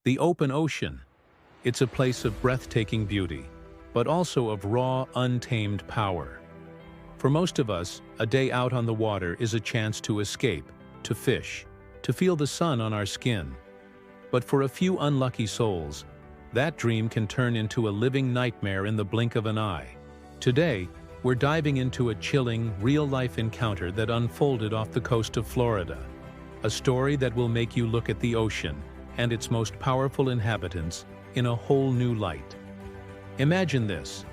The open ocean. It's a place of breathtaking beauty, but also of raw, untamed power. For most of us, a day out on the water is a chance to escape, to fish, to feel the sun on our skin. But for a few unlucky souls, that dream can turn into a living nightmare in the blink of an eye. Today, we're diving into a chilling, real-life encounter that unfolded off the coast of Florida. A story that will make you look at the ocean and its most powerful inhabitants in a whole new light. Imagine this.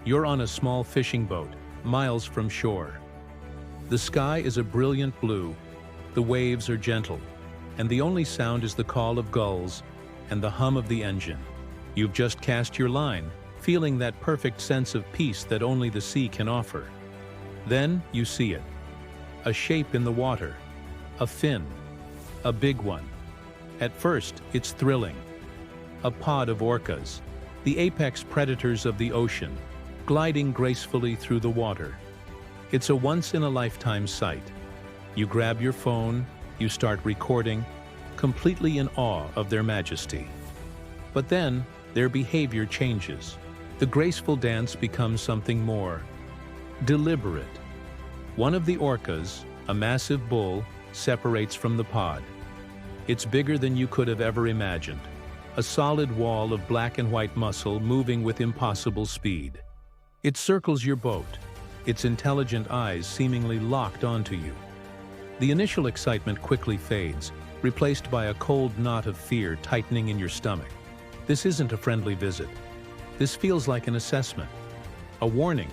You're on a small fishing boat, miles from shore. The sky is a brilliant blue, the waves are gentle, and the only sound is the call of gulls and the hum of the engine. You've just cast your line, feeling that perfect sense of peace that only the sea can offer. Then you see it. A shape in the water. A fin. A big one. At first, it's thrilling. A pod of orcas, the apex predators of the ocean, gliding gracefully through the water. It's a once-in-a-lifetime sight. You grab your phone, you start recording, completely in awe of their majesty. But then, their behavior changes. The graceful dance becomes something more deliberate. One of the orcas, a massive bull, separates from the pod. It's bigger than you could have ever imagined, a solid wall of black and white muscle moving with impossible speed. It circles your boat, its intelligent eyes seemingly locked onto you. The initial excitement quickly fades, replaced by a cold knot of fear tightening in your stomach. This isn't a friendly visit. This feels like an assessment, a warning.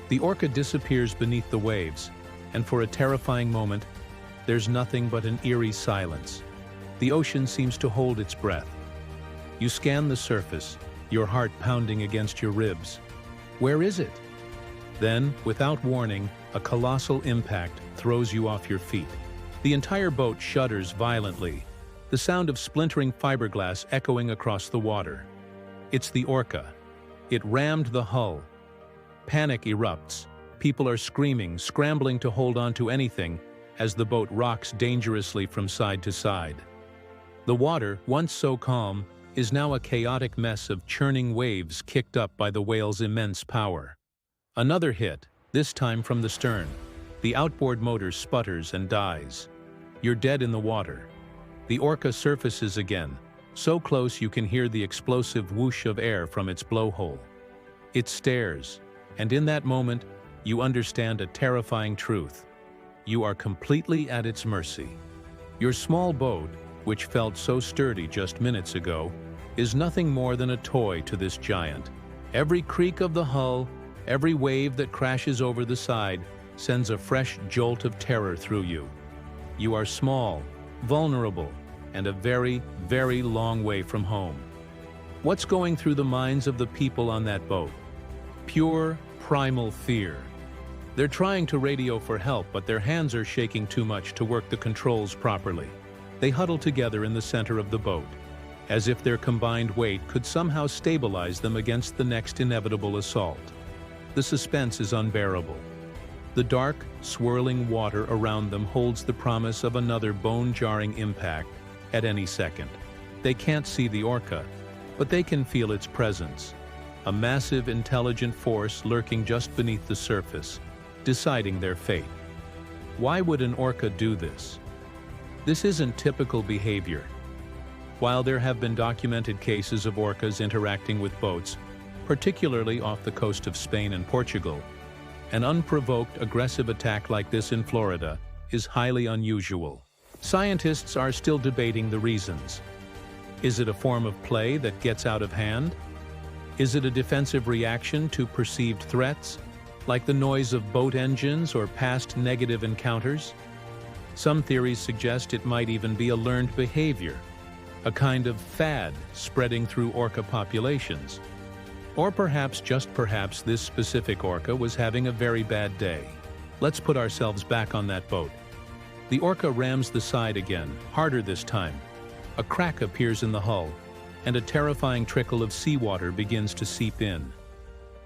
The orca disappears beneath the waves, and for a terrifying moment, there's nothing but an eerie silence. The ocean seems to hold its breath. You scan the surface, your heart pounding against your ribs. Where is it? Then, without warning, a colossal impact throws you off your feet. The entire boat shudders violently, the sound of splintering fiberglass echoing across the water. It's the orca. It rammed the hull. Panic erupts. People are screaming, scrambling to hold on to anything as the boat rocks dangerously from side to side. The water, once so calm, is now a chaotic mess of churning waves kicked up by the whale's immense power. Another hit, this time from the stern. The outboard motor sputters and dies. You're dead in the water. The orca surfaces again, so close you can hear the explosive whoosh of air from its blowhole. It stares, and in that moment, you understand a terrifying truth. You are completely at its mercy. Your small boat, which felt so sturdy just minutes ago, is nothing more than a toy to this giant. Every creak of the hull, every wave that crashes over the side, sends a fresh jolt of terror through you. You are small, vulnerable, and a very, very long way from home. What's going through the minds of the people on that boat? Pure, primal fear. They're trying to radio for help, but their hands are shaking too much to work the controls properly. They huddle together in the center of the boat, as if their combined weight could somehow stabilize them against the next inevitable assault. The suspense is unbearable. The dark, swirling water around them holds the promise of another bone-jarring impact at any second. They can't see the orca, but they can feel its presence. A massive, intelligent force lurking just beneath the surface, deciding their fate. Why would an orca do this? This isn't typical behavior. While there have been documented cases of orcas interacting with boats, particularly off the coast of Spain and Portugal, an unprovoked, aggressive attack like this in Florida is highly unusual. Scientists are still debating the reasons. Is it a form of play that gets out of hand? Is it a defensive reaction to perceived threats, like the noise of boat engines or past negative encounters? Some theories suggest it might even be a learned behavior, a kind of fad spreading through orca populations. Or perhaps, just perhaps, this specific orca was having a very bad day. Let's put ourselves back on that boat. The orca rams the side again, harder this time. A crack appears in the hull, and a terrifying trickle of seawater begins to seep in.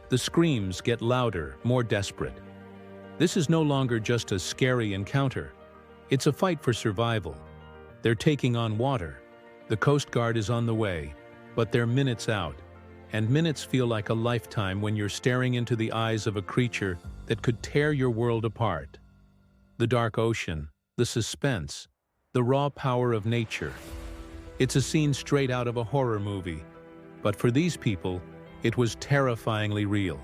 The screams get louder, more desperate. This is no longer just a scary encounter. It's a fight for survival. They're taking on water. The Coast Guard is on the way, but they're minutes out, and minutes feel like a lifetime when you're staring into the eyes of a creature that could tear your world apart. The dark ocean, the suspense, the raw power of nature. It's a scene straight out of a horror movie, but for these people, it was terrifyingly real.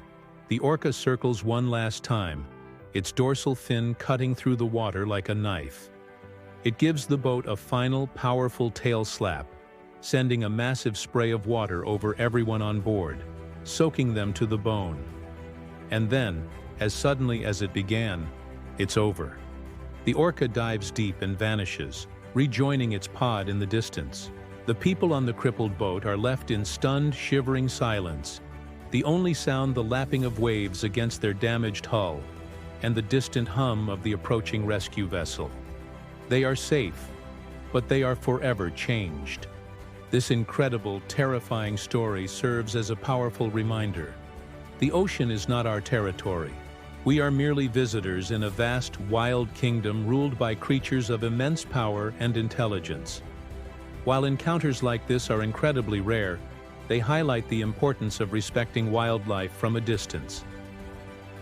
The Orca circles one last time, its dorsal fin cutting through the water like a knife. It gives the boat a final, powerful tail slap, sending a massive spray of water over everyone on board, soaking them to the bone. And then, as suddenly as it began, it's over. The Orca dives deep and vanishes, rejoining its pod in the distance. The people on the crippled boat are left in stunned, shivering silence, the only sound the lapping of waves against their damaged hull and the distant hum of the approaching rescue vessel. They are safe, but they are forever changed. This incredible, terrifying story serves as a powerful reminder. The ocean is not our territory. We are merely visitors in a vast, wild kingdom ruled by creatures of immense power and intelligence. While encounters like this are incredibly rare, they highlight the importance of respecting wildlife from a distance.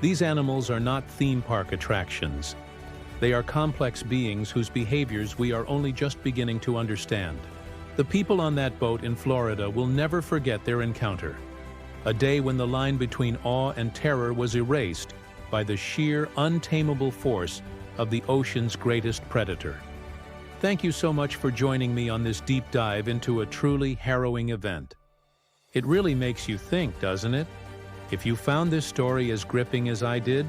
These animals are not theme park attractions. They are complex beings whose behaviors we are only just beginning to understand. The people on that boat in Florida will never forget their encounter. A day when the line between awe and terror was erased by the sheer, untamable force of the ocean's greatest predator. Thank you so much for joining me on this deep dive into a truly harrowing event. It really makes you think, doesn't it? If you found this story as gripping as I did,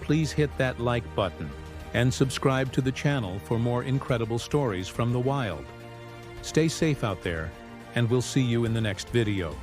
please hit that like button and subscribe to the channel for more incredible stories from the wild. Stay safe out there, and we'll see you in the next video.